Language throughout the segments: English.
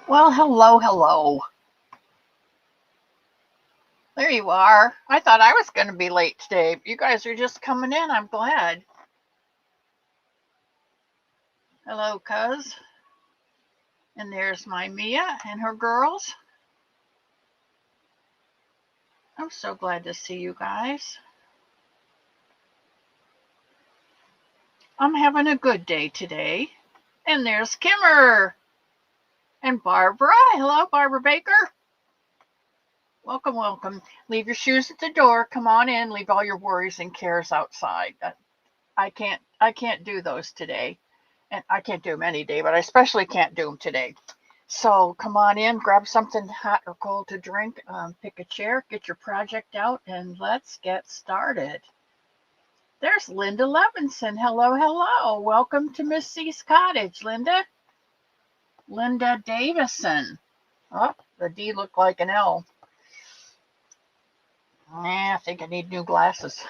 Well, hello, hello. There you are. I thought I was going to be late today. You guys are just coming in. I'm glad. Hello, cuz. And there's my Mia and her girls. I'm so glad to see you guys. I'm having a good day today. And there's Kimmer and Barbara. Hello, Barbara Baker. Welcome, welcome. Leave your shoes at the door. Come on in. Leave all your worries and cares outside. I can't do those today. And I can't do them any day, but I especially can't do them today. So come on in, grab something hot or cold to drink, pick a chair, get your project out, and let's get started. There's Linda Levinson. Hello, hello. Welcome to Miss C's Cottage, Linda. Linda Davison. Oh, the D looked like an L. I think I need new glasses.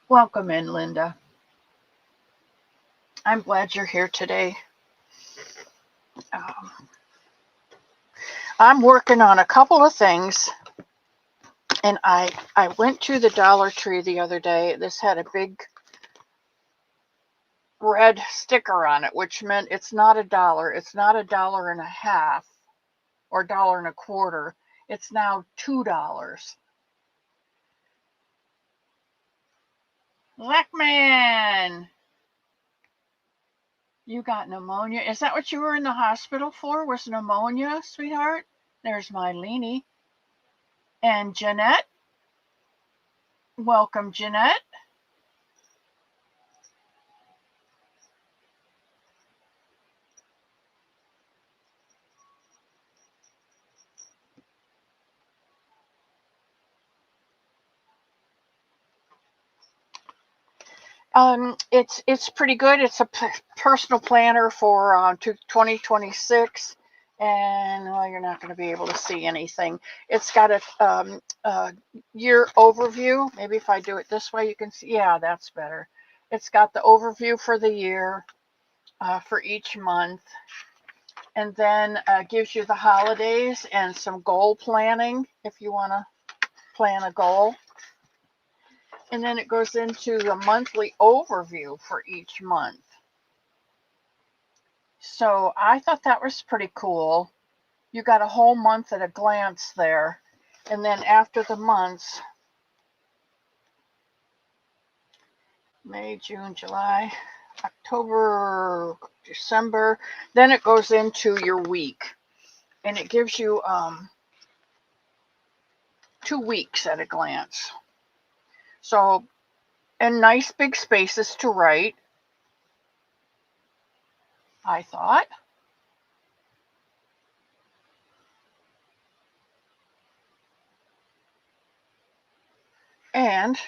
Welcome in, Linda. I'm glad you're here today. Um, I'm working on a couple of things, and I went to the Dollar Tree the other day. This had a big red sticker on it, which meant it's not a dollar. It's not a dollar and a half or dollar and a quarter. It's now $2. Lackman, you got pneumonia. Is that what you were in the hospital for? Was pneumonia, sweetheart? There's my Leanie. And Jeanette. Welcome, Jeanette. It's pretty good. It's a personal planner for 2026, and well, you're not going to be able to see anything. It's got a year overview. Maybe if I do it this way, you can see. Yeah, that's better. It's got the overview for the year, for each month, and then gives you the holidays and some goal planning if you want to plan a goal. And then it goes into the monthly overview for each month. So I thought that was pretty cool. You got a whole month at a glance there. And then after the months, May, June, July, October, December, then it goes into your week. And it gives you 2 weeks at a glance. So, and nice big spaces to write, I thought. And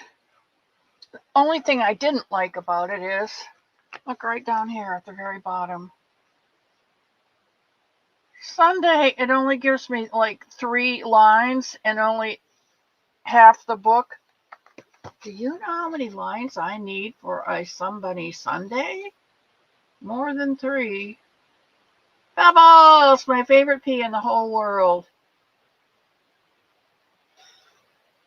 the only thing I didn't like about it is, look right down here at the very bottom. Sunday, it only gives me like 3 lines and only half the book. Do you know how many lines I need for a Somebody Sunday? More than 3. Bubbles, my favorite pea in the whole world.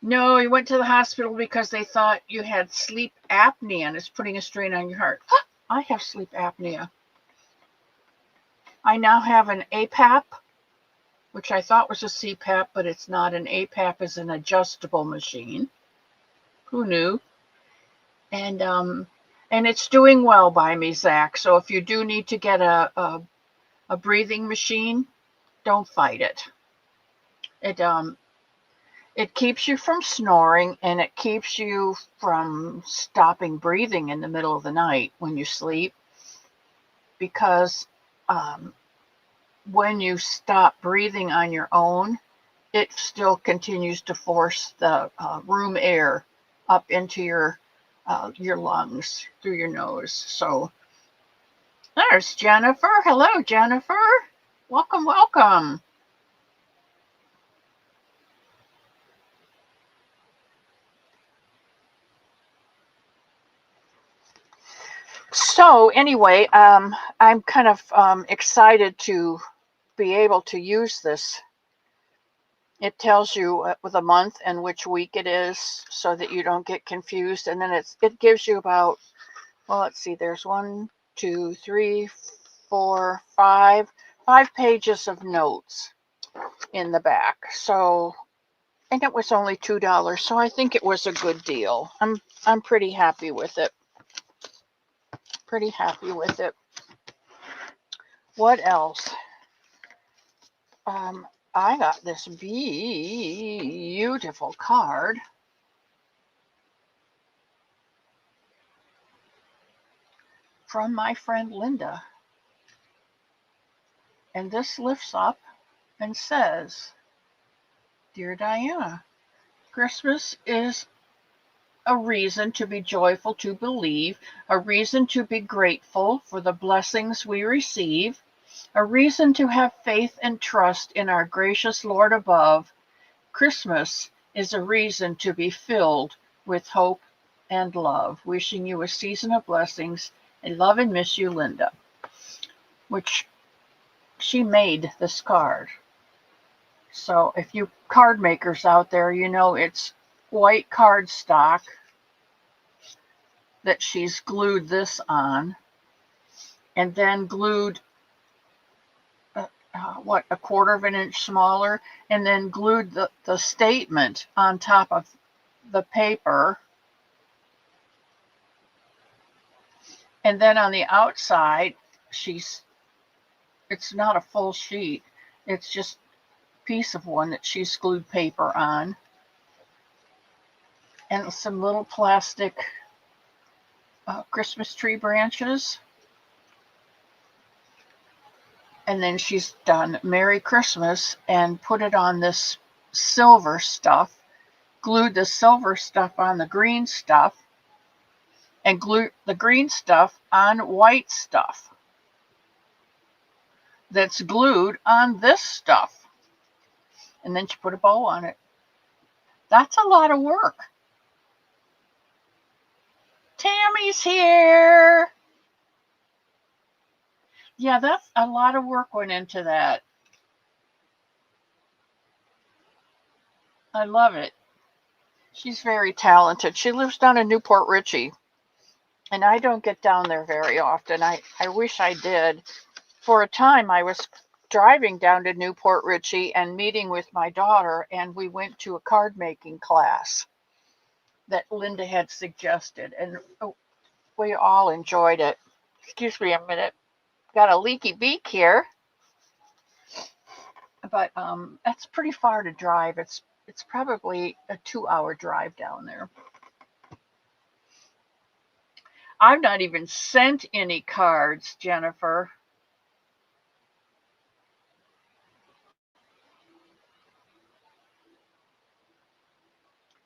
No, you went to the hospital because they thought you had sleep apnea and it's putting a strain on your heart. I have sleep apnea. I now have an APAP, which I thought was a CPAP, but it's not. An APAP is an adjustable machine. Who knew? And it's doing well by me, Zach. So if you do need to get a breathing machine, don't fight it. It keeps you from snoring, and it keeps you from stopping breathing in the middle of the night when you sleep, because when you stop breathing on your own, it still continues to force the room air up into your lungs through your nose. So there's Jennifer. Hello, Jennifer. Welcome, welcome. So anyway, I'm kind of excited to be able to use this. It tells you the month and which week it is so that you don't get confused. And then it gives you about, well, let's see, there's 1, 2, 3, 4, 5 pages of notes in the back. So, and it was only $2, so I think it was a good deal. I'm pretty happy with it. Pretty happy with it. What else? I got this beautiful card from my friend Linda. And this lifts up and says, Dear Diana, Christmas is a reason to be joyful, to believe, a reason to be grateful for the blessings we receive, a reason to have faith and trust in our gracious Lord above. Christmas is a reason to be filled with hope and love. Wishing you a season of blessings. I love and miss you, Linda. Which she made this card. So if you card makers out there, you know it's white cardstock that she's glued this on, and then glued a 1/4 of an inch smaller, and then glued the statement on top of the paper. And then on the outside, it's not a full sheet. It's just a piece of one that she's glued paper on. And some little plastic Christmas tree branches. And then she's done Merry Christmas and put it on this silver stuff, glued the silver stuff on the green stuff, and glued the green stuff on white stuff that's glued on this stuff. And then she put a bow on it. That's a lot of work. Tammy's here. Yeah, that's a lot of work went into that. I love it. She's very talented. She lives down in Newport Richey, and I don't get down there very often. I wish I did. For a time, I was driving down to Newport Richey and meeting with my daughter, and we went to a card making class that Linda had suggested, and we all enjoyed it. Excuse me a minute. Got a leaky beak here, but that's pretty far to drive. It's probably a 2-hour drive down there. I've not even sent any cards, Jennifer.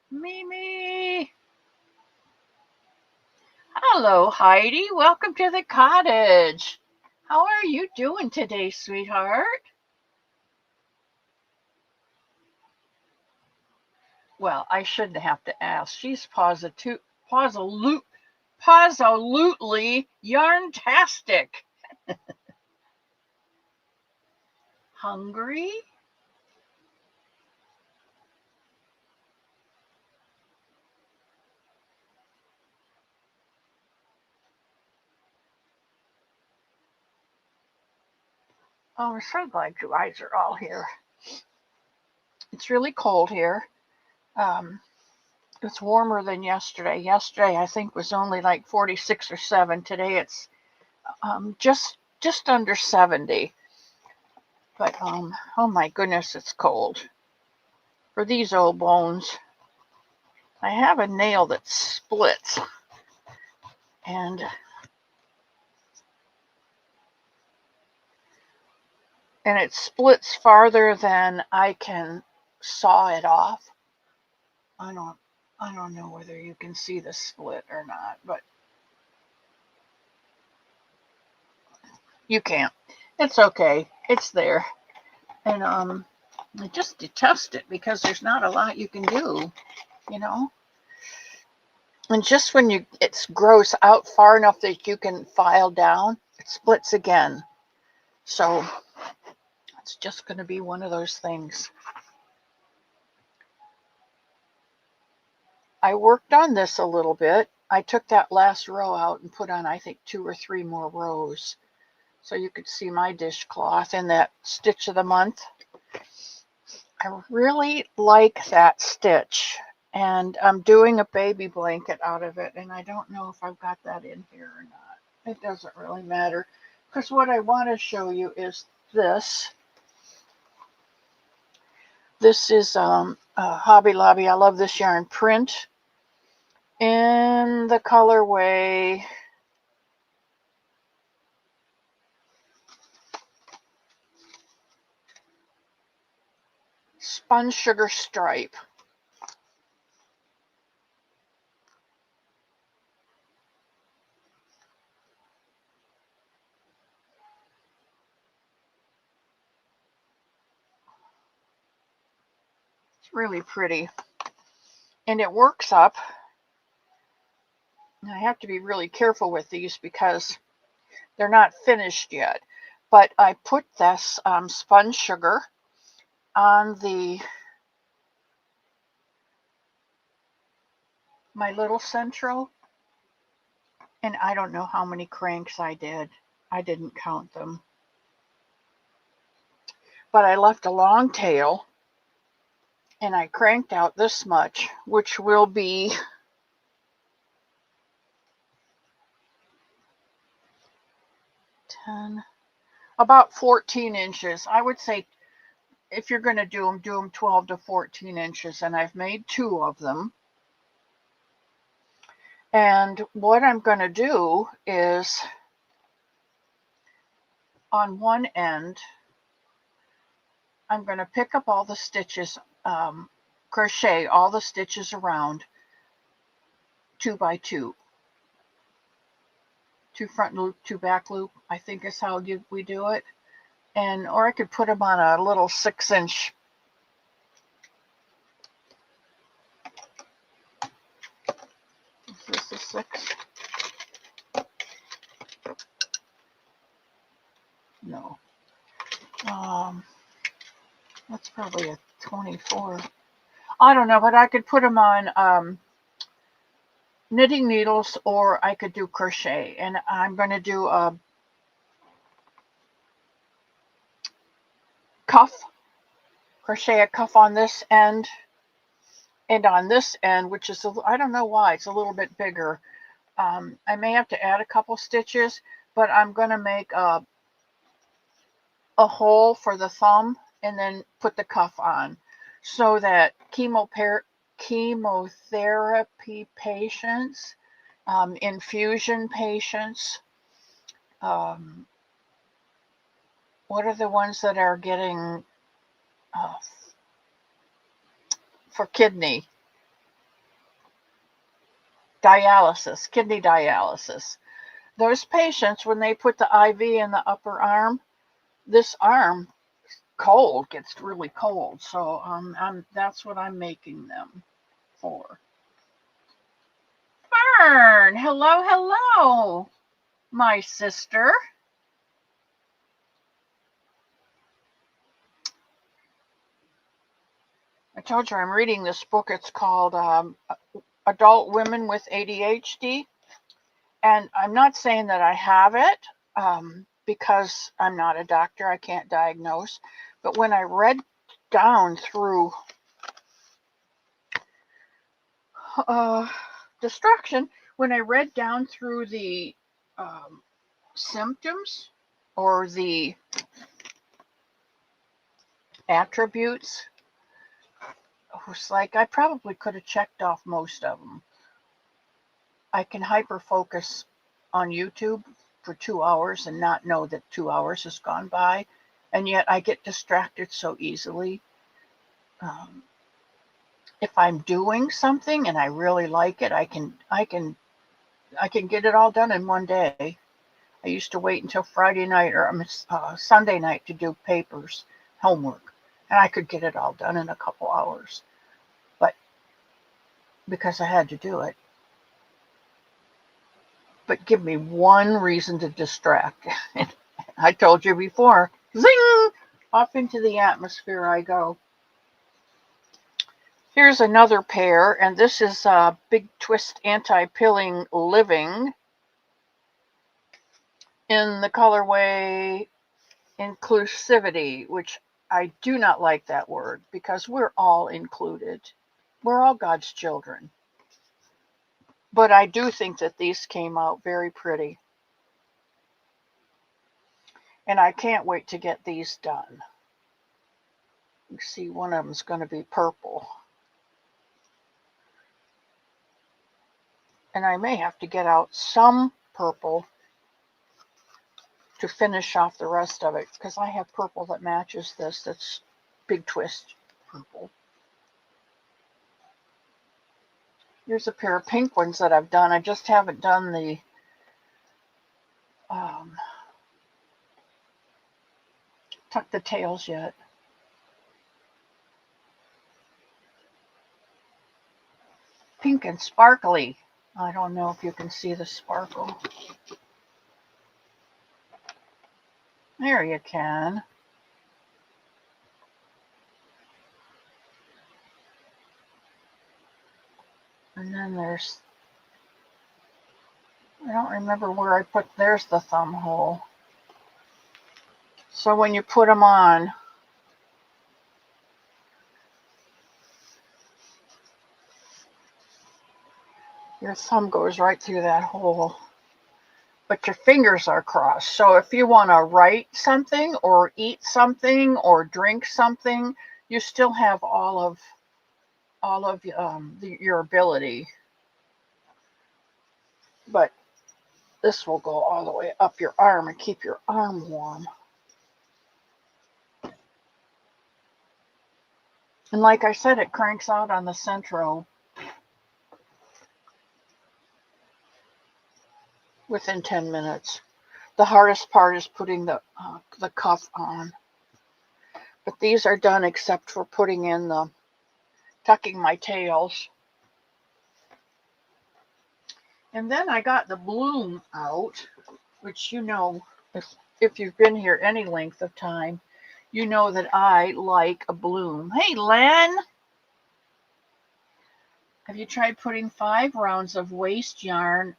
Mimi. Hello, Heidi. Welcome to the cottage. How are you doing today, sweetheart? Well, I shouldn't have to ask. She's positively yarntastic. Hungry? Oh, I'm so glad you guys are all here. It's really cold here. It's warmer than yesterday. Yesterday, I think, was only like 46 or 7. Today, it's just under 70. But oh my goodness, it's cold. For these old bones, I have a nail that splits, and it splits farther than I can saw it off. I don't know whether you can see the split or not, but you can't. It's okay. It's there. And I just detest it because there's not a lot you can do, you know. And just when it grows out far enough that you can file down, it splits again. So it's just going to be one of those things. I worked on this a little bit. I took that last row out and put on, I think, 2 or 3 more rows. So you could see my dishcloth and that stitch of the month. I really like that stitch. And I'm doing a baby blanket out of it. And I don't know if I've got that in here or not. It doesn't really matter. Because what I want to show you is this. This is Hobby Lobby. I love this yarn print in the colorway Spun Sugar Stripe. It's really pretty. And it works up. And I have to be really careful with these because they're not finished yet. But I put this spun sugar on my little central. And I don't know how many cranks I did. I didn't count them. But I left a long tail. And I cranked out this much, which will be about 14 inches. I would say if you're going to do them 12 to 14 inches. And I've made 2 of them. And what I'm going to do is on one end, I'm going to pick up all the stitches, crochet all the stitches around 2 by 2. 2 front loop, 2 back loop, I think is how we do it. Or I could put them on a little 6-inch. Is this a 6? No. That's probably a 24. I don't know, but I could put them on knitting needles, or I could do crochet. And I'm going to do a cuff, crochet a cuff on this end, and on this end, which is, I don't know why, it's a little bit bigger. I may have to add a couple stitches, but I'm going to make a hole for the thumb and then put the cuff on so that chemotherapy patients, infusion patients, what are the ones that are getting for kidney dialysis. Those patients, when they put the IV in the upper arm, this arm gets really cold. So that's what I'm making them for. Fern, hello, my sister. I told you I'm reading this book. It's called Adult Women with ADHD. And I'm not saying that I have it because I'm not a doctor. I can't diagnose. But when I read down through distraction, when I read down through the symptoms or the attributes, it was like I probably could have checked off most of them. I can hyper focus on YouTube for 2 hours and not know that 2 hours has gone by, and yet I get distracted so easily. If I'm doing something and I really like it, I can get it all done in one day. I used to wait until Friday night or Sunday night to do papers, homework, and I could get it all done in a couple hours. But because I had to do it. but give me one reason to distract. I told you before, zing, off into the atmosphere I go. Here's another pair, and this is Big Twist Anti-Pilling Living in the colorway Inclusivity, which I do not like that word because we're all included. We're all God's children. But I do think that these came out very pretty. And I can't wait to get these done. You see, one of them's going to be purple. And I may have to get out some purple to finish off the rest of it because I have purple that matches this. That's Big Twist purple. Here's a pair of pink ones that I've done. I just haven't done the tuck the tails yet. Pink and sparkly. I don't know if you can see the sparkle. There you can. And then there's, I don't remember where I put, there's the thumb hole. So when you put them on, your thumb goes right through that hole. But your fingers are crossed. So if you want to write something or eat something or drink something, you still have all of your ability. But this will go all the way up your arm and keep your arm warm. And like I said, it cranks out on the Centro within 10 minutes. The hardest part is putting the cuff on. But these are done except for putting in the tucking my tails. And then I got the bloom out, which you know, if you've been here any length of time, you know that I like a bloom. Hey, Len! Have you tried putting 5 rounds of waste yarn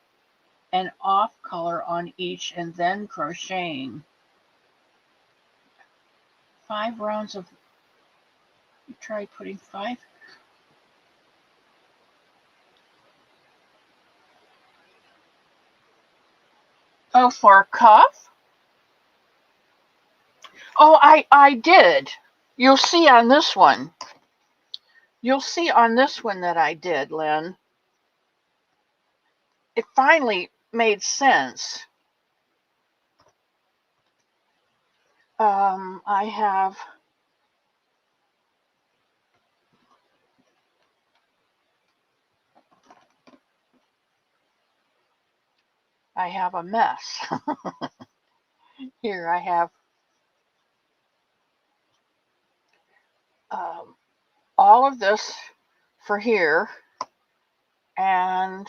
and off color on each and then crocheting? 5 rounds of, you tried putting 5? Oh, for a cuff? Oh, I did. You'll see on this one. You'll see on this one that I did, Lynn. It finally made sense. I have a mess. Here I have all of this for here, and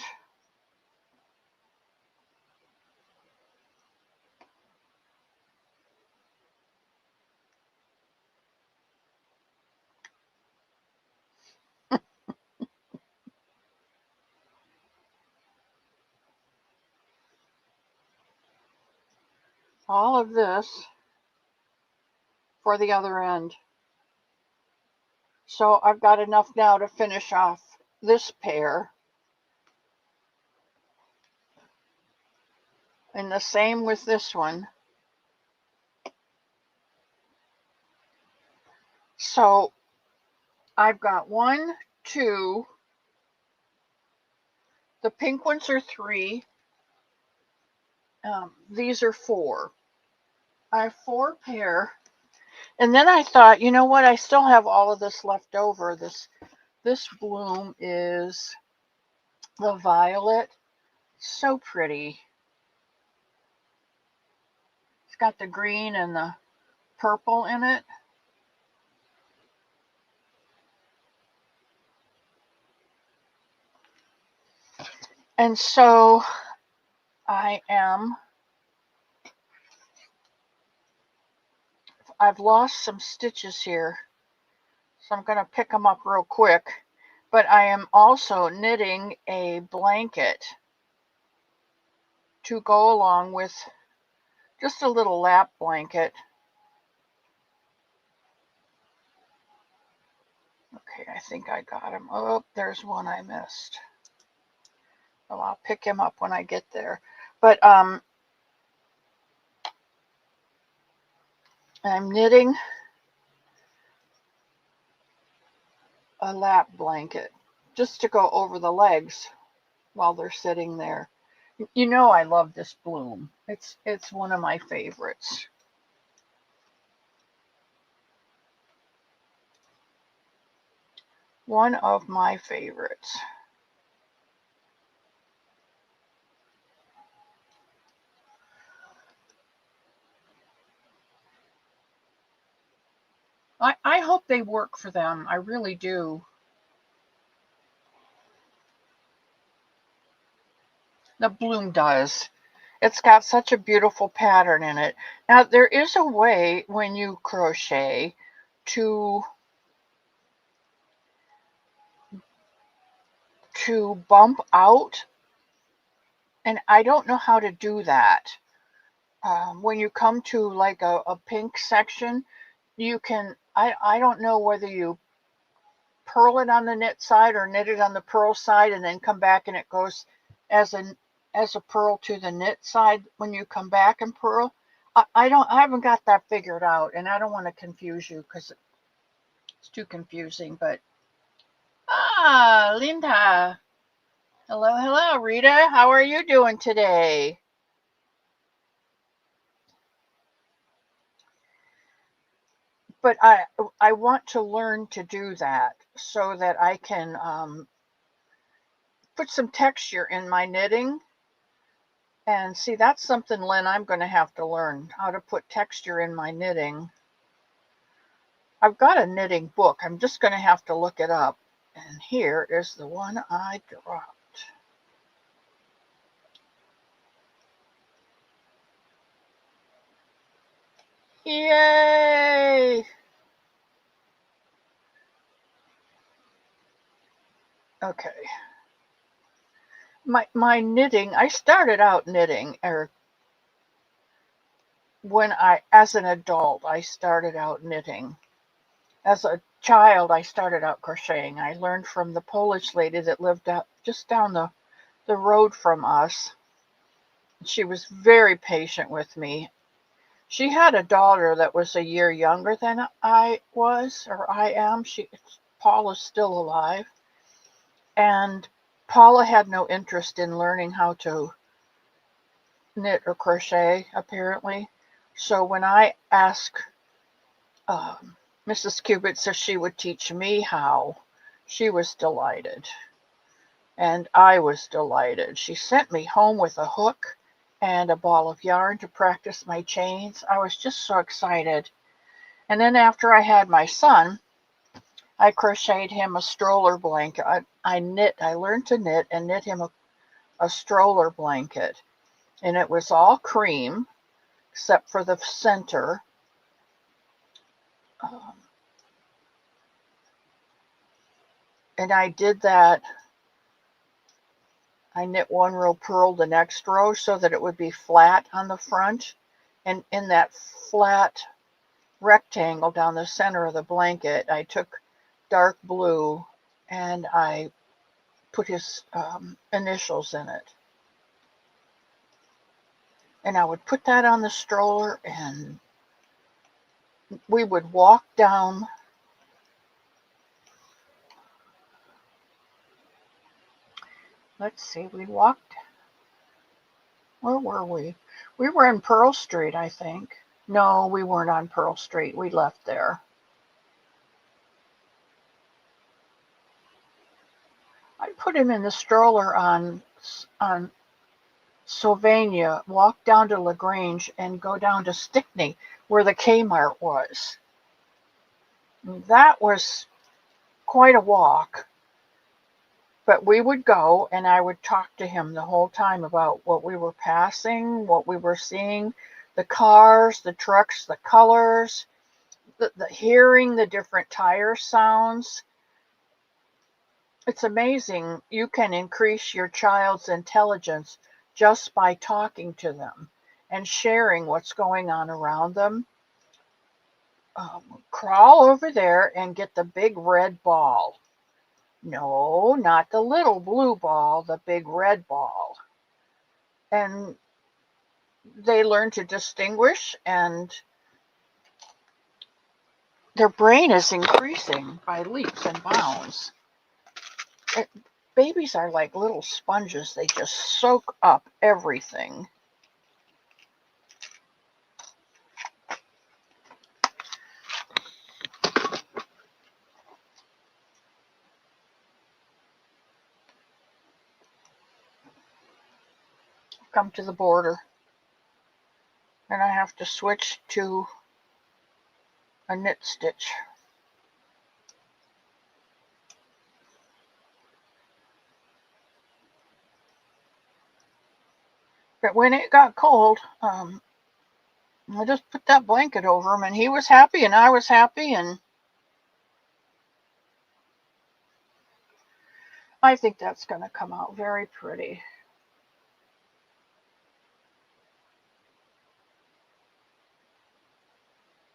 all of this for the other end. So I've got enough now to finish off this pair. And the same with this one. So I've got 1, 2, the pink ones are 3. These are 4. I have 4 pair. And then I thought, you know what? I still have all of this left over. This bloom is the violet. So pretty. It's got the green and the purple in it. And so I've lost some stitches here, so I'm going to pick them up real quick. But I am also knitting a blanket to go along with just a little lap blanket. Okay, I think I got him. Oh, there's one I missed. Well, I'll pick him up when I get there. But I'm knitting a lap blanket just to go over the legs while they're sitting there. You know I love this bloom. It's one of my favorites. One of my favorites. I hope they work for them. I really do. The bloom does. It's got such a beautiful pattern in it. Now, there is a way when you crochet to bump out, and I don't know how to do that. When you come to like a pink section, you can, I don't know whether you purl it on the knit side or knit it on the purl side and then come back and it goes as a purl to the knit side when you come back and purl. I haven't got that figured out, and I don't want to confuse you because it's too confusing. But Linda, hello, Rita, how are you doing today? But I want to learn to do that so that I can put some texture in my knitting. And see, that's something, Lynn, I'm going to have to learn how to put texture in my knitting. I've got a knitting book. I'm just going to have to look it up. And here is the one I dropped. Yay! Okay. My knitting, I started out knitting, or as an adult, I started out knitting. As a child, I started out crocheting. I learned from the Polish lady that lived just down the road from us. She was very patient with me. She had a daughter that was a year younger than I was, or I am. Paula's still alive. And Paula had no interest in learning how to knit or crochet, apparently. So when I asked Mrs. Cubits if she would teach me how, she was delighted. And I was delighted. She sent me home with a hook and a ball of yarn to practice my chains. I was just so excited. And then after I had my son, I crocheted him a stroller blanket. I learned to knit and knit him a stroller blanket. And it was all cream, except for the center. And I did that. I knit one row, purled the next row so that it would be flat on the front. And in that flat rectangle down the center of the blanket, I took dark blue and I put his initials in it. And I would put that on the stroller, and we would walk down we walked, where were we? We were in Pearl Street, I think. No, we weren't on Pearl Street. We left there. I put him in the stroller on Sylvania, walk down to LaGrange, and go down to Stickney, where the Kmart was. That was quite a walk. But we would go and I would talk to him the whole time about what we were passing, what we were seeing, the cars, the trucks, the colors, the hearing the different tire sounds. It's amazing. You can increase your child's intelligence just by talking to them and sharing what's going on around them. Crawl over there and get the big red ball. No, not the little blue ball, the big red ball. And they learn to distinguish, and their brain is increasing by leaps and bounds. Babies are like little sponges. They just soak up everything. Come to the border, and I have to switch to a knit stitch. But when it got cold, I just put that blanket over him, and he was happy, and I was happy, and I think that's going to come out very pretty.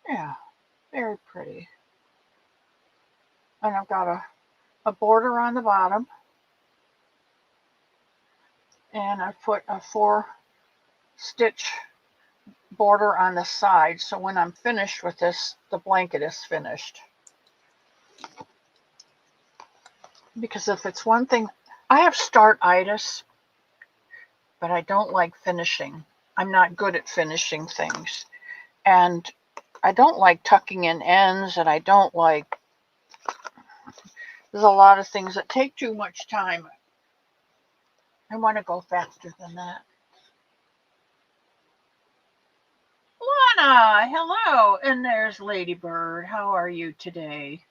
Yeah, very pretty. And I've got a border on the bottom, and I've put a 4-stitch border on the side, so when I'm finished with this, the blanket is finished. Because if it's one thing, I have start-itis, but I don't like finishing. I'm not good at finishing things. And I don't like tucking in ends, and I don't like, there's a lot of things that take too much time. I want to go faster than that. Lana, hello. And there's Ladybird. How are you today?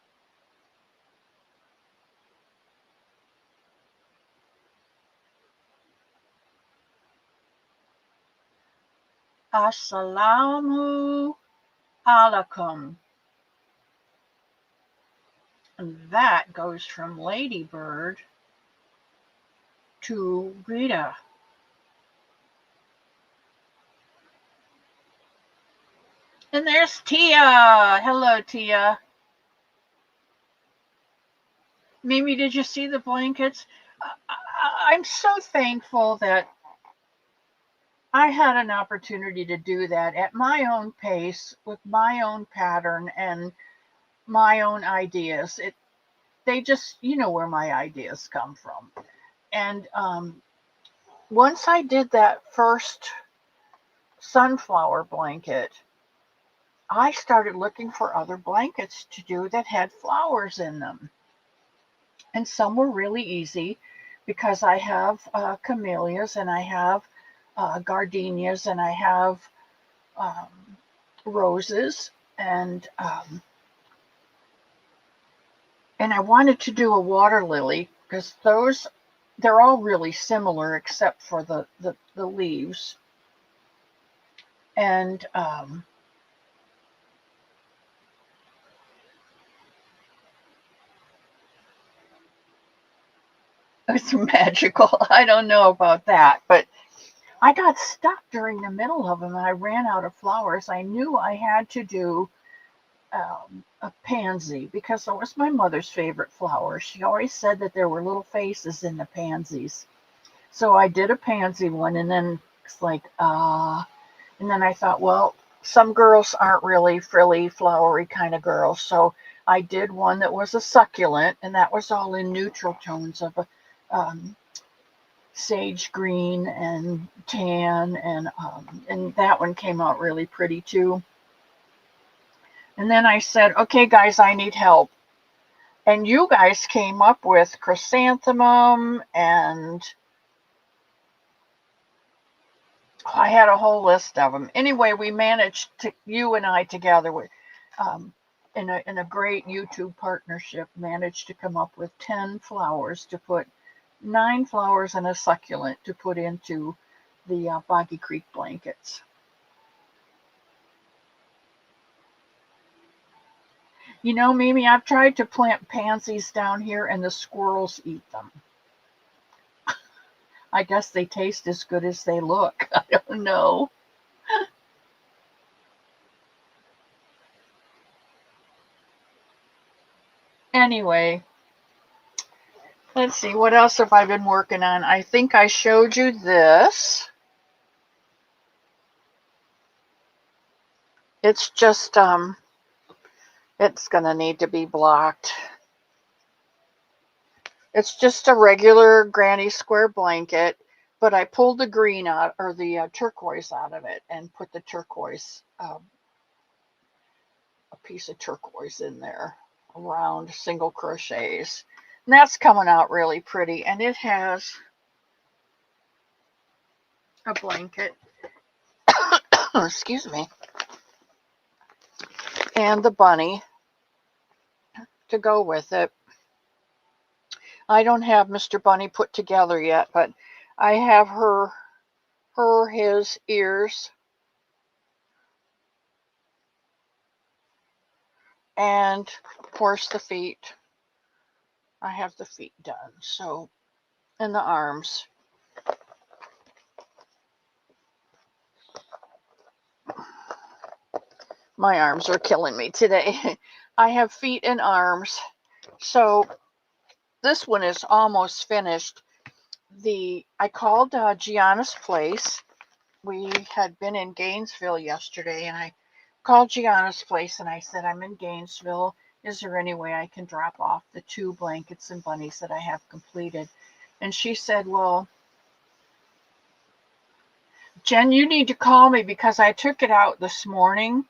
Assalamu alaikum. And that goes from Ladybird to Rita. And there's Tia. Hello, Tia. Mimi, did you see the blankets? I'm so thankful that I had an opportunity to do that at my own pace, with my own pattern and my own ideas. They just, you know where my ideas come from. And once I did that first sunflower blanket, I started looking for other blankets to do that had flowers in them. And some were really easy because I have camellias, and I have gardenias, and I have roses, and I wanted to do a water lily because they're all really similar except for the leaves. And it's magical. I don't know about that, but I got stuck during the middle of them, and I ran out of flowers. I knew I had to do a pansy because it was my mother's favorite flower. She always said that there were little faces in the pansies. So I did a pansy one, and then it's like, and then I thought, well, some girls aren't really frilly, flowery kind of girls. So I did one that was a succulent, and that was all in neutral tones of a sage green and tan, and that one came out really pretty too. And then I said, okay, guys, I need help. And you guys came up with chrysanthemum, and I had a whole list of them. Anyway, we managed to, you and I together, with, in a great YouTube partnership, managed to come up with 10 flowers to put 9 flowers and a succulent to put into the Boggy Creek blankets. You know, Mimi, I've tried to plant pansies down here and the squirrels eat them. I guess they taste as good as they look. I don't know. Anyway, let's see, what else have I been working on? I think I showed you this. It's just, it's going to need to be blocked. It's just a regular granny square blanket, but I pulled the green out, or the turquoise out of it, and put the turquoise, a piece of turquoise in there, around single crochets. And that's coming out really pretty, and it has a blanket, excuse me, and the bunny to go with it. I don't have Mr. Bunny put together yet, but I have his ears, and of course the feet. I have the feet done, so, and the arms. My arms are killing me today. I have feet and arms. So this one is almost finished. I called Gianna's place. We had been in Gainesville yesterday, and I called Gianna's place and I said, I'm in Gainesville. Is there any way I can drop off the 2 blankets and bunnies that I have completed? And she said, well, Jen, you need to call me because I took it out this morning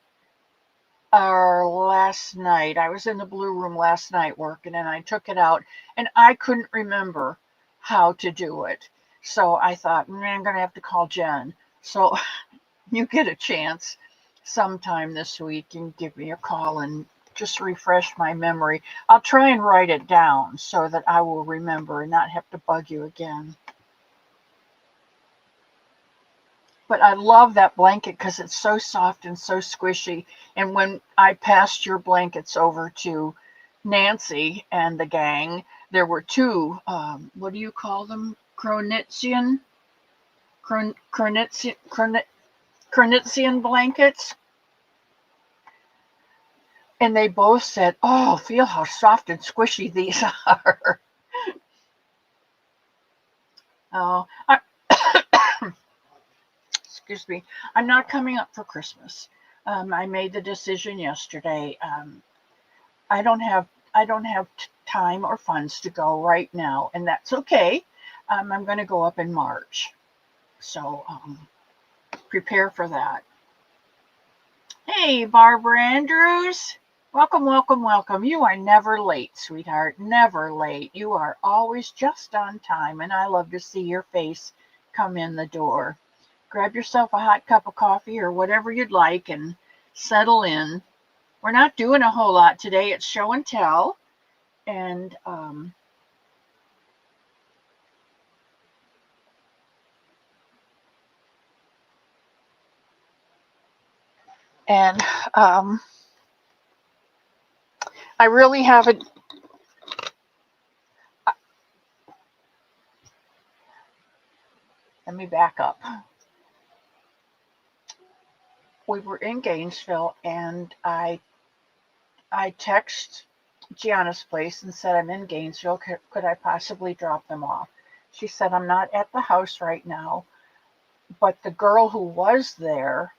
or last night. I was in the blue room last night working, and I took it out and I couldn't remember how to do it. So I thought, I'm going to have to call Jen. So you get a chance sometime this week and give me a call and just refresh my memory. I'll try and write it down so that I will remember and not have to bug you again. But I love that blanket because it's so soft and so squishy. And when I passed your blankets over to Nancy and the gang, there were 2, what do you call them? Kronitzian blankets. And they both said, oh, feel how soft and squishy these are. Oh, excuse me. I'm not coming up for Christmas. I made the decision yesterday. I don't have time or funds to go right now, and that's okay. I'm going to go up in March, so prepare for that. Hey, Barbara Andrews. Welcome, welcome, welcome. You are never late, sweetheart. Never late. You are always just on time, and I love to see your face come in the door. Grab yourself a hot cup of coffee or whatever you'd like and settle in. We're not doing a whole lot today. It's show and tell. And I really haven't. Let me back up. We were in Gainesville, and I texted Gianna's place and said, I'm in Gainesville. Could I possibly drop them off? She said, I'm not at the house right now, but the girl who was there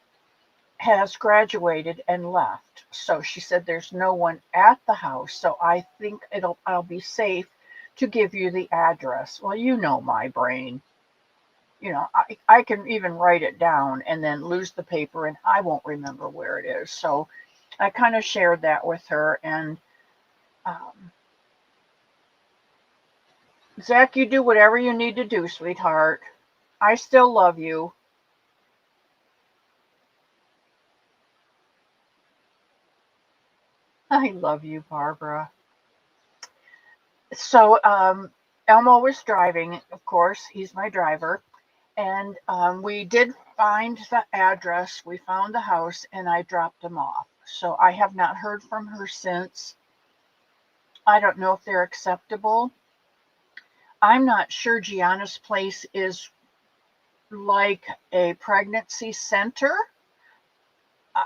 has graduated and left. So she said there's no one at the house, so I think I'll be safe to give you the address. Well, you know my brain. You know, I can even write it down and then lose the paper and I won't remember where it is. So I kind of shared that with her. And Zach, you do whatever you need to do, sweetheart. I still love you. I love you, Barbara. So Elmo was driving, of course, he's my driver. And we did find the address, we found the house, and I dropped them off. So I have not heard from her since. I don't know if they're acceptable. I'm not sure Gianna's place is like a pregnancy center.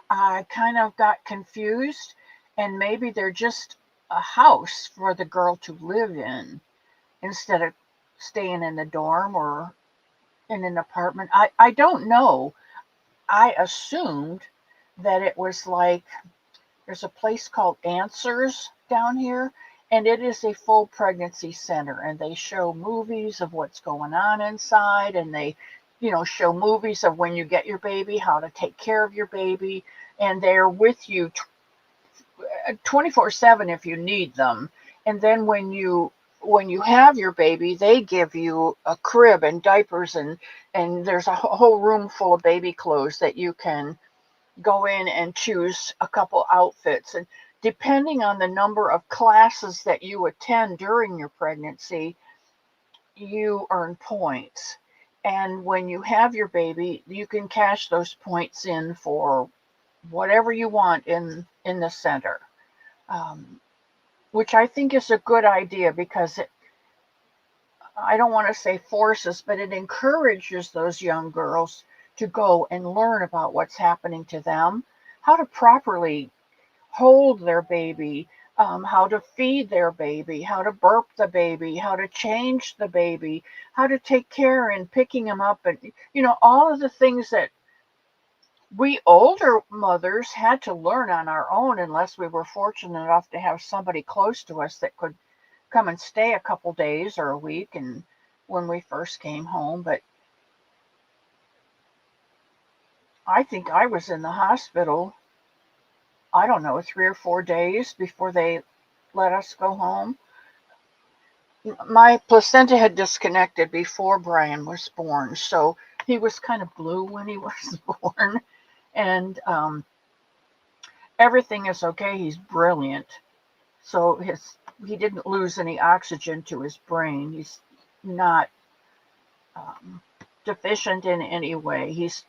I kind of got confused, and maybe they're just a house for the girl to live in instead of staying in the dorm or in an apartment. I don't know. I assumed that it was like there's a place called Answers down here, and it is a full pregnancy center, and they show movies of what's going on inside, and they, show movies of when you get your baby, how to take care of your baby, and they're with you 24/7 if you need them. And then when you have your baby, they give you a crib and diapers, and there's a whole room full of baby clothes that you can go in and choose a couple outfits. And depending on the number of classes that you attend during your pregnancy, you earn points. And when you have your baby, you can cash those points in for whatever you want in the center, um, which I think is a good idea because I don't want to say forces, but it encourages those young girls to go and learn about what's happening to them, how to properly hold their baby, how to feed their baby, how to burp the baby, how to change the baby, how to take care and picking them up, and all of the things that we older mothers had to learn on our own unless we were fortunate enough to have somebody close to us that could come and stay a couple days or a week and when we first came home. But I think I was in the hospital, I don't know, 3 or 4 days before they let us go home. My placenta had disconnected before Brian was born, so he was kind of blue when he was born, and everything is okay. He's brilliant, so he didn't lose any oxygen to his brain. He's not um, deficient in any way. He's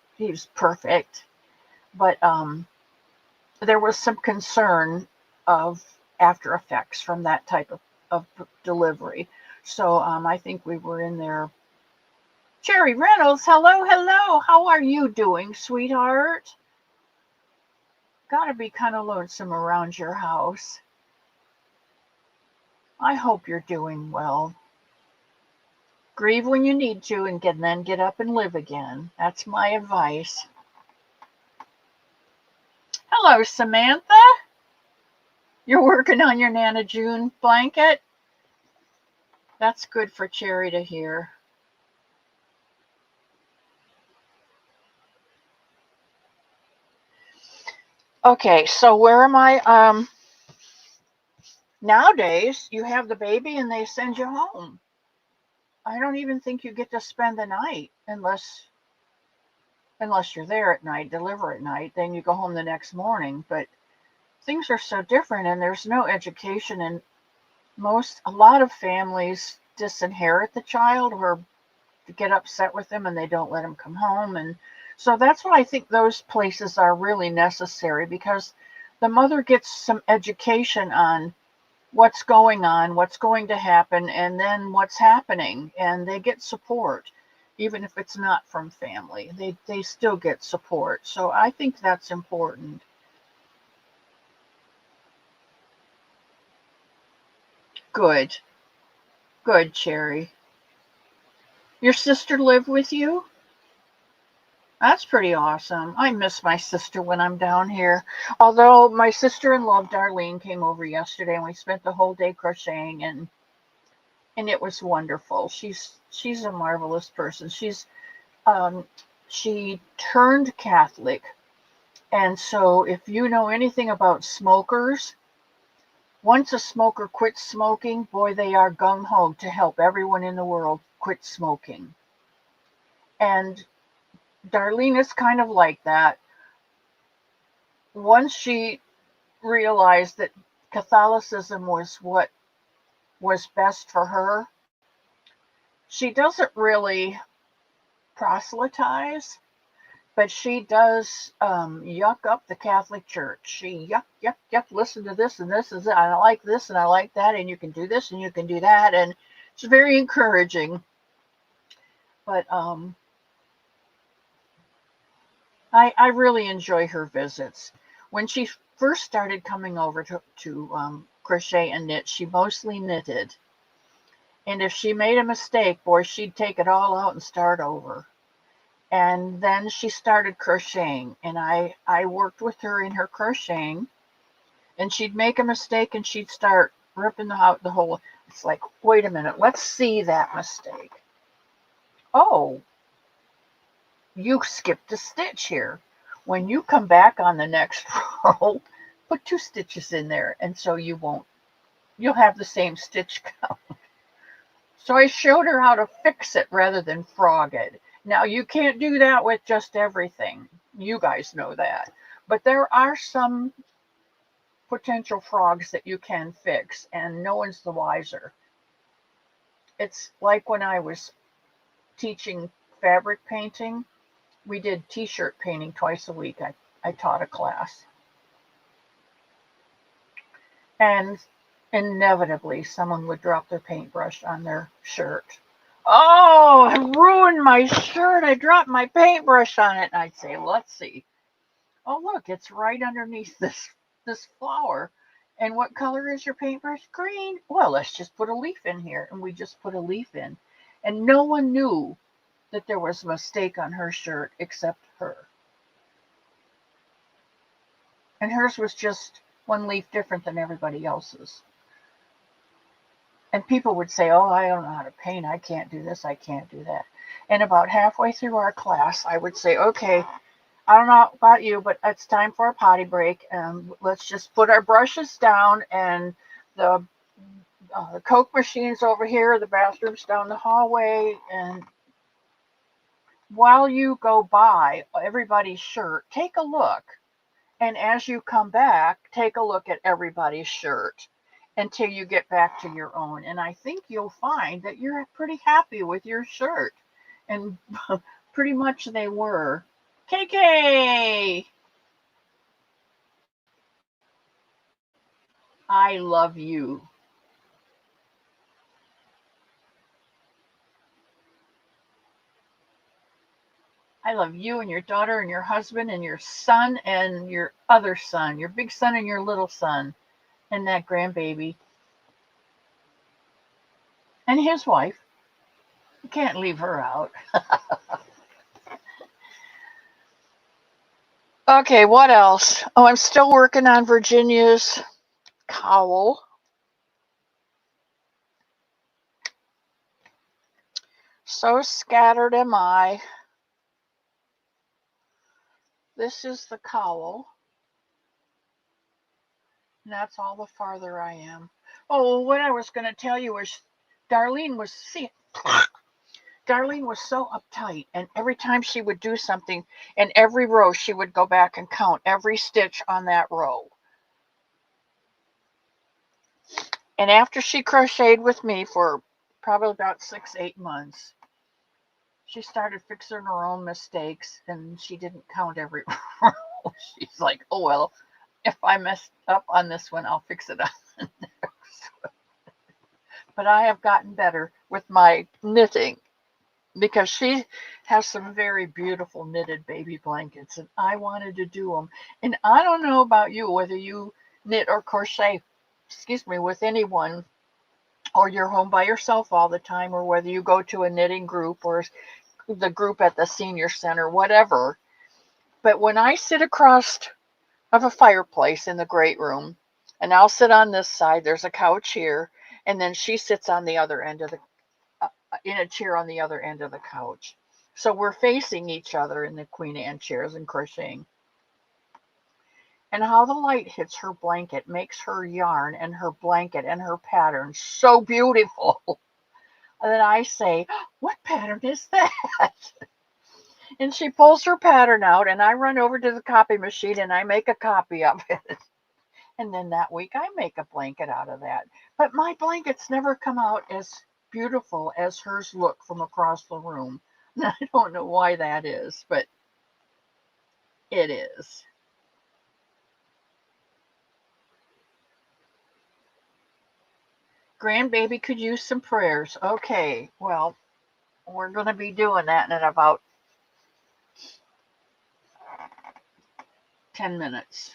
perfect, but there was some concern of after effects from that type of delivery. So I think we were in there. Cherry Reynolds, hello, hello. How are you doing, sweetheart? Gotta be kind of lonesome around your house. I hope you're doing well. Grieve when you need to and then get up and live again. That's my advice. Hello, Samantha. You're working on your Nana June blanket? That's good for Cherry to hear. Okay, so where am I? Nowadays, you have the baby and they send you home. I don't even think you get to spend the night unless you're there at night, deliver at night, then you go home the next morning. But things are so different and there's no education, and a lot of families disinherit the child or get upset with them and they don't let them come home. And so that's what I think those places are really necessary, because the mother gets some education on what's going on, what's going to happen, and then what's happening, and they get support. Even if it's not from family, they still get support. So I think that's important. Good, good, Cherry. Your sister live with you? That's pretty awesome. I miss my sister when I'm down here. Although my sister-in-law Darlene came over yesterday and we spent the whole day crocheting, and it was wonderful. She's a marvelous person. Um she turned Catholic. And so if you know anything about smokers, once a smoker quits smoking, boy, they are gung ho to help everyone in the world quit smoking. And Darlene is kind of like that. Once she realized that Catholicism was what was best for her, She doesn't really proselytize, but she does yuck up the Catholic Church. She yuck, yuck, yuck, listen to this and this is, I like this and I like that, and you can do this and you can do that. And it's very encouraging. But I really enjoy her visits. When she first started coming over to crochet and knit, she mostly knitted. And if she made a mistake, boy, she'd take it all out and start over. And then she started crocheting, and I worked with her in her crocheting, and she'd make a mistake and she'd start ripping out the whole. It's like, wait a minute, let's see that mistake. Oh, you skipped a stitch here. When you come back on the next row, put 2 stitches in there, and so you'll have the same stitch count. So I showed her how to fix it rather than frog it. Now, you can't do that with just everything. You guys know that. But there are some potential frogs that you can fix, and no one's the wiser. It's like when I was teaching fabric painting. We did t-shirt painting twice a week. I taught a class. And inevitably, someone would drop their paintbrush on their shirt. Oh, I ruined my shirt. I dropped my paintbrush on it. And I'd say, let's see. Oh, look, it's right underneath this flower. And what color is your paintbrush? Green. Well, let's just put a leaf in here. And we just put a leaf in. And no one knew that there was a mistake on her shirt except her. And hers was just one leaf different than everybody else's. And people would say, oh, I don't know how to paint. I can't do this. I can't do that. And about halfway through our class, I would say, okay, I don't know about you, but it's time for a potty break. And let's just put our brushes down, and the Coke machine's over here, the bathroom's down the hallway. And while you go by everybody's shirt, take a look. And as you come back, take a look at everybody's shirt until you get back to your own. And I think you'll find that you're pretty happy with your shirt. And pretty much they were. KK! I love you. I love you and your daughter and your husband and your son and your other son, your big son and your little son, and that grandbaby. And his wife. You can't leave her out. Okay, what else? Oh, I'm still working on Virginia's cowl. So scattered am I. This is the cowl. And that's all the farther I am. Oh, what I was going to tell you was Darlene was so uptight, and every time she would do something, in every row she would go back and count every stitch on that row. And after she crocheted with me for probably about 6-8 months, she started fixing her own mistakes, and she didn't count every row. She's like, oh well, if I messed up on this one, I'll fix it on the next one. But I have gotten better with my knitting, because she has some very beautiful knitted baby blankets, and I wanted to do them. And I don't know about you, whether you knit or crochet, with anyone, or you're home by yourself all the time, or whether you go to a knitting group or the group at the senior center, whatever. But when I sit across of a fireplace in the great room, and I'll sit on this side, there's a couch here, and then she sits on the other end of the in a chair on the other end of the couch. So we're facing each other in the Queen Anne chairs and crocheting. And how the light hits her blanket makes her yarn and her blanket and her pattern so beautiful. And then I say, what pattern is that? And she pulls her pattern out, and I run over to the copy machine and I make a copy of it. And then that week I make a blanket out of that. But my blankets never come out as beautiful as hers look from across the room. I don't know why that is, but it is. Grandbaby could use some prayers. Okay, well, we're going to be doing that in about 10 minutes.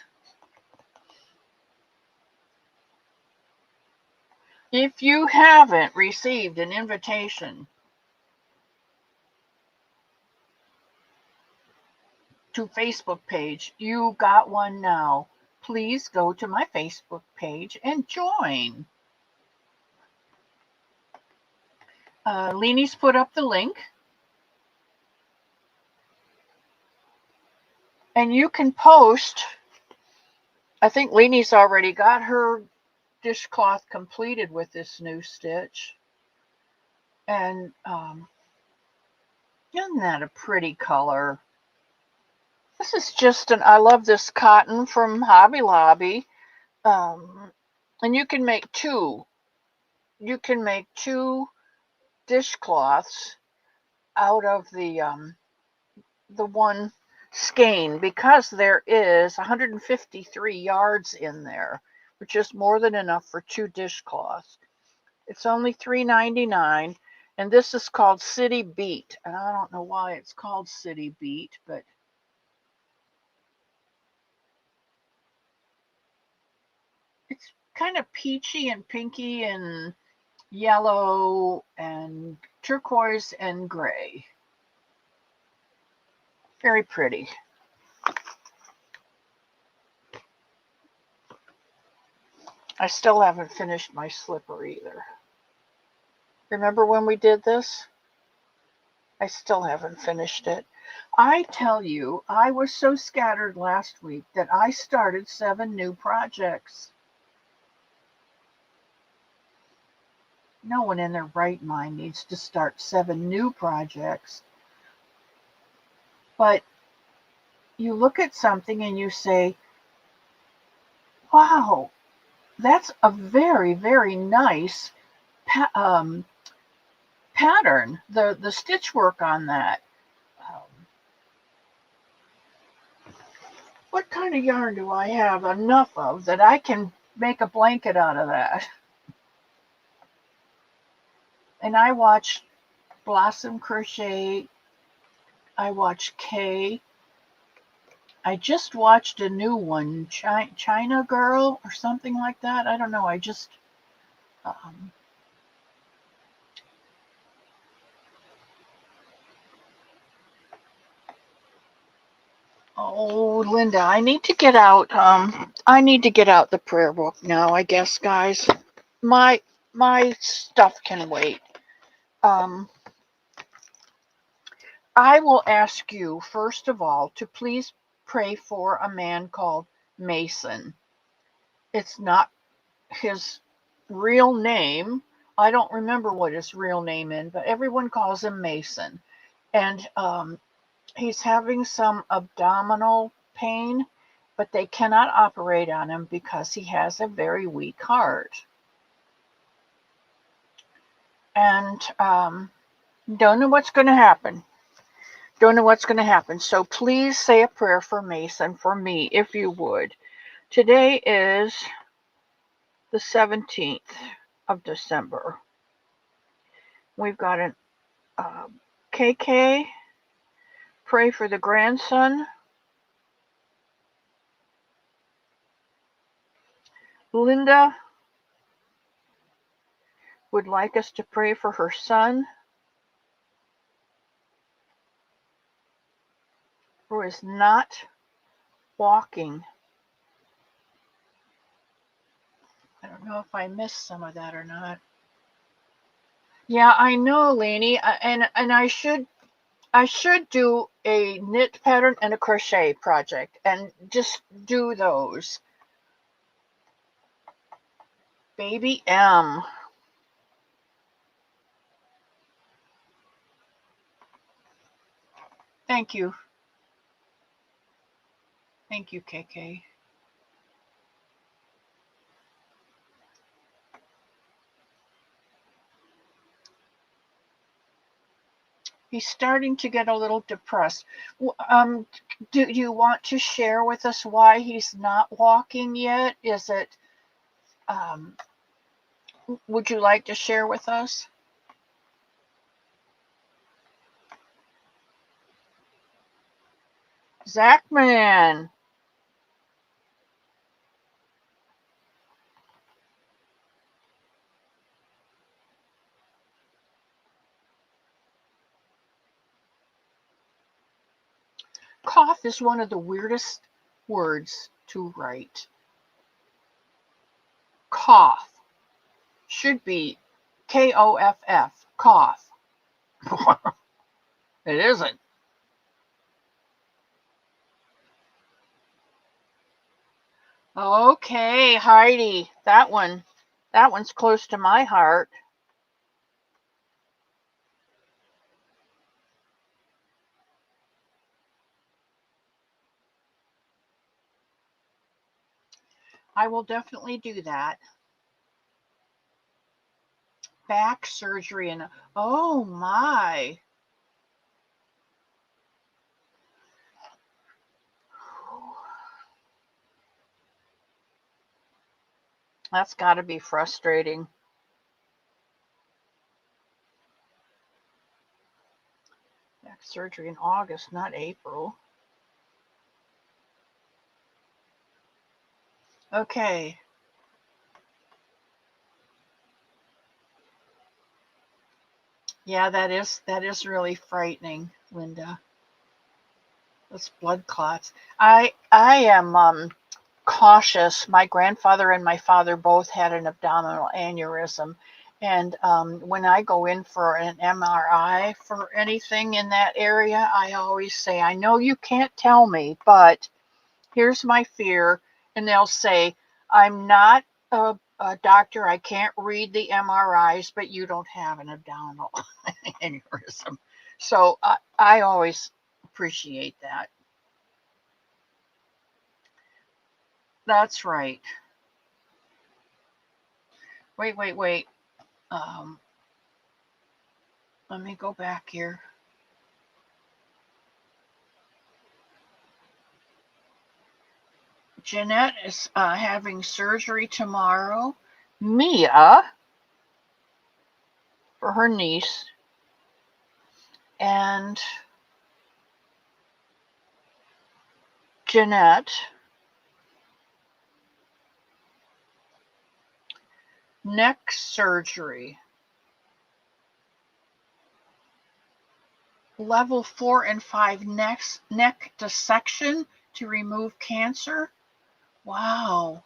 If you haven't received an invitation to Facebook page, you got one now. Please go to my Facebook page and join. Leanie's put up the link. And you can post. I think Leanie's already got her dishcloth completed with this new stitch. And isn't that a pretty color? This is just I love this cotton from Hobby Lobby. And you can make two. You can make two dishcloths out of the one skein, because there is 153 yards in there, which is more than enough for two dishcloths. It's only $3.99, and this is called City Beat. And I don't know why it's called City Beat, but it's kind of peachy and pinky and yellow and turquoise and gray. Very pretty. I still haven't finished my slipper either. Remember when we did this? I still haven't finished it. I tell you, I was so scattered last week that I started 7 new projects. No one in their right mind needs to start 7 new projects. But you look at something and you say, wow, that's a very, very nice pattern. The stitch work on that. What kind of yarn do I have enough of that I can make a blanket out of that? And I watch Blossom Crochet. I watch Kay. I just watched a new one, China Girl or something like that. I don't know. I just oh, Linda, I need to get out. I need to get out the prayer book now, I guess, guys. My stuff can wait. I will ask you, first of all, to please pray for a man called Mason. It's not his real name. I don't remember what his real name is, but everyone calls him Mason. And he's having some abdominal pain, but they cannot operate on him because he has a very weak heart. And don't know what's going to happen. Don't know what's going to happen. So please say a prayer for Mason, for me, if you would. Today is the 17th of December. We've got an KK, pray for the grandson. Linda would like us to pray for her son, who is not walking. I don't know if I missed some of that or not. Yeah, I know, Lainey, and I should do a knit pattern and a crochet project and just do those. Baby M. Thank you. Thank you, KK. He's starting to get a little depressed. Do you want to share with us why he's not walking yet? Is it, would you like to share with us? Zachman. Cough is one of the weirdest words to write. Cough should be Koff, cough. It isn't. Okay, Heidi, that one's close to my heart. I will definitely do that. Back surgery and oh my. That's got to be frustrating. Back surgery in August, not April. Okay. Yeah, that is really frightening, Linda. Those blood clots. I am cautious. My grandfather and my father both had an abdominal aneurysm. And when I go in for an MRI for anything in that area, I always say, I know you can't tell me, but here's my fear. And they'll say, I'm not a doctor. I can't read the MRIs, but you don't have an abdominal aneurysm. So I always appreciate that. That's right. Wait. Um, Let me go back here. Jeanette is having surgery tomorrow. Mia for her niece. And Jeanette. Neck surgery. Level 4 and 5 neck dissection to remove cancer. Wow.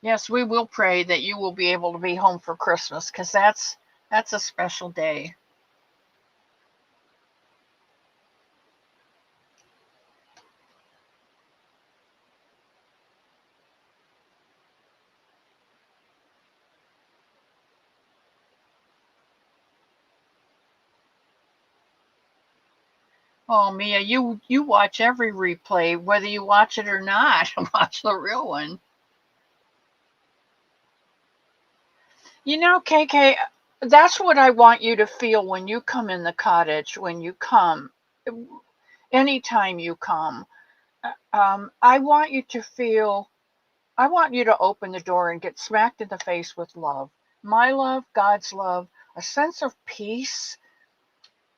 Yes, we will pray that you will be able to be home for Christmas because that's a special day. Oh, Mia, you watch every replay, whether you watch it or not. Watch the real one. You know, KK, that's what I want you to feel when you come in the cottage, when you come, anytime you come. I want you to feel, I want you to open the door and get smacked in the face with love. My love, God's love, a sense of peace,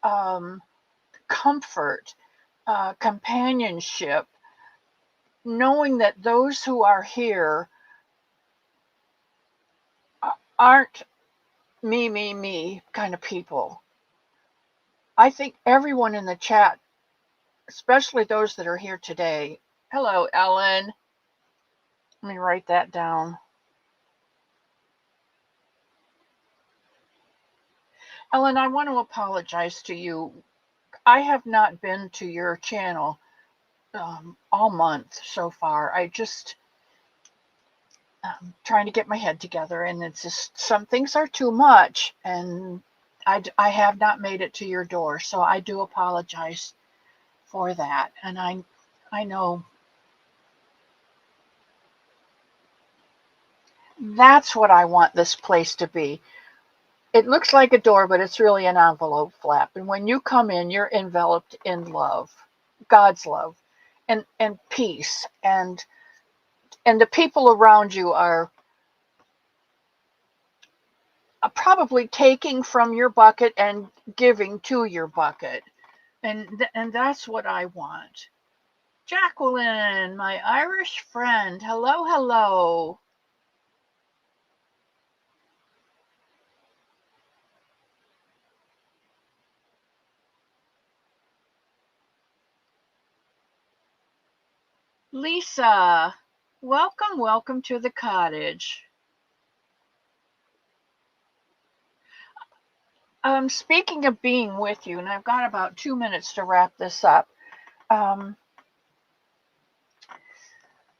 um, comfort, companionship, knowing that those who are here aren't me kind of people. I think everyone in the chat, especially those that are here today. Hello, Ellen. Let me write that down. Ellen, I want to apologize to you. I have not been to your channel all month so far. I just trying to get my head together, and it's just some things are too much, and I have not made it to your door, so I do apologize for that. And I know that's what I want this place to be. It looks like a door, but it's really an envelope flap. And when you come in, you're enveloped in love, God's love, and peace, and the people around you are probably taking from your bucket and giving to your bucket. And that's what I want. Jacqueline, my Irish friend. Hello, hello. Lisa, welcome, welcome to the cottage. Speaking of being with you, and I've got about 2 minutes to wrap this up. Um,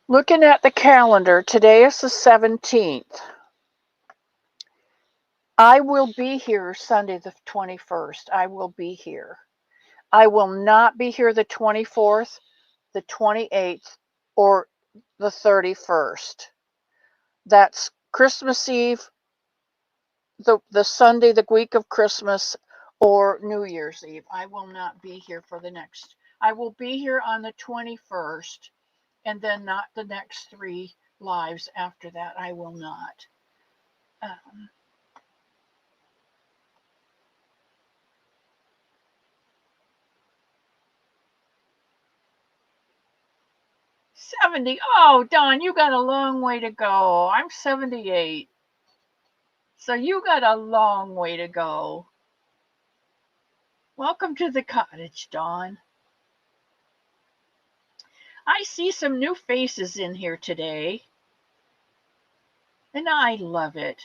Looking at the calendar, today is the 17th. I will be here Sunday the 21st. I will be here. I will not be here the 24th, the 28th, or the 31st. That's Christmas Eve, the Sunday, the week of Christmas, or New Year's Eve. I will not be here for the next. I will be here on the 21st, and then not the next 3 lives after that. I will not. Um, 70. Oh, Don, you got a long way to go. I'm 78. So you got a long way to go. Welcome to the cottage, Dawn. I see some new faces in here today, and I love it.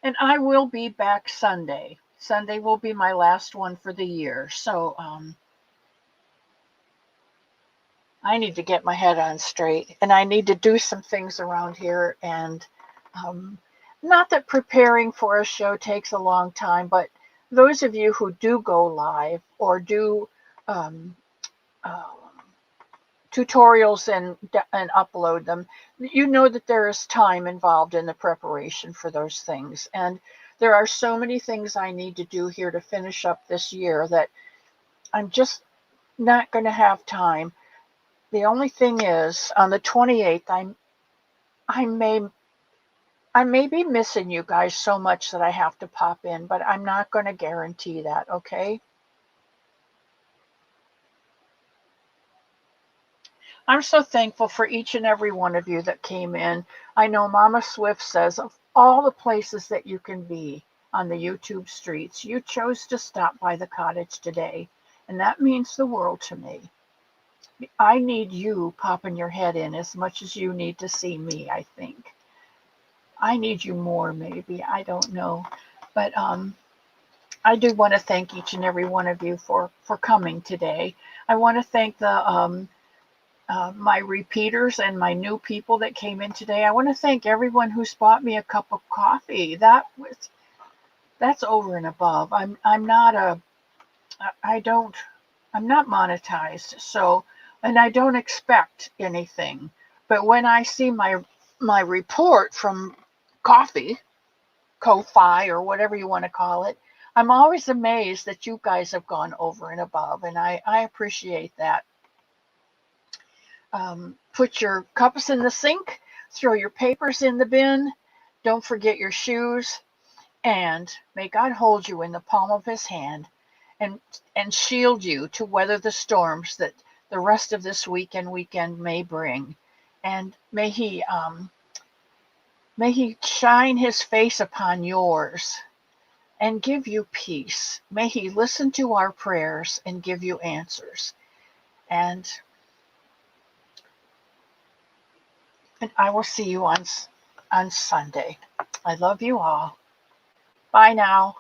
And I will be back Sunday. Sunday will be my last one for the year. So I need to get my head on straight, and I need to do some things around here. And um, not that preparing for a show takes a long time, but those of you who do go live or do um, uh, tutorials and upload them, you know that there is time involved in the preparation for those things. And there are so many things I need to do here to finish up this year that I'm just not going to have time. The only thing is, on the 28th, I may I may be missing you guys so much that I have to pop in, but I'm not going to guarantee that, okay? I'm so thankful for each and every one of you that came in. I know Mama Swift says, of all the places that you can be on the YouTube streets, you chose to stop by the cottage today, and that means the world to me. I need you popping your head in as much as you need to see me, I think. I need you more, maybe. I don't know. But I do want to thank each and every one of you for coming today. I want to thank the my repeaters and my new people that came in today. I want to thank everyone who's bought me a cup of coffee. That's over and above. I'm not a I don't I'm not monetized, so and I don't expect anything. But when I see my report from coffee, Ko-Fi or whatever you want to call it, I'm always amazed that you guys have gone over and above, and I appreciate that. Put your cups in the sink, throw your papers in the bin, don't forget your shoes, and may God hold you in the palm of his hand and shield you to weather the storms that the rest of this week and weekend may bring. And may he shine his face upon yours and give you peace. May he listen to our prayers and give you answers. And I will see you on Sunday. I love you all. Bye now.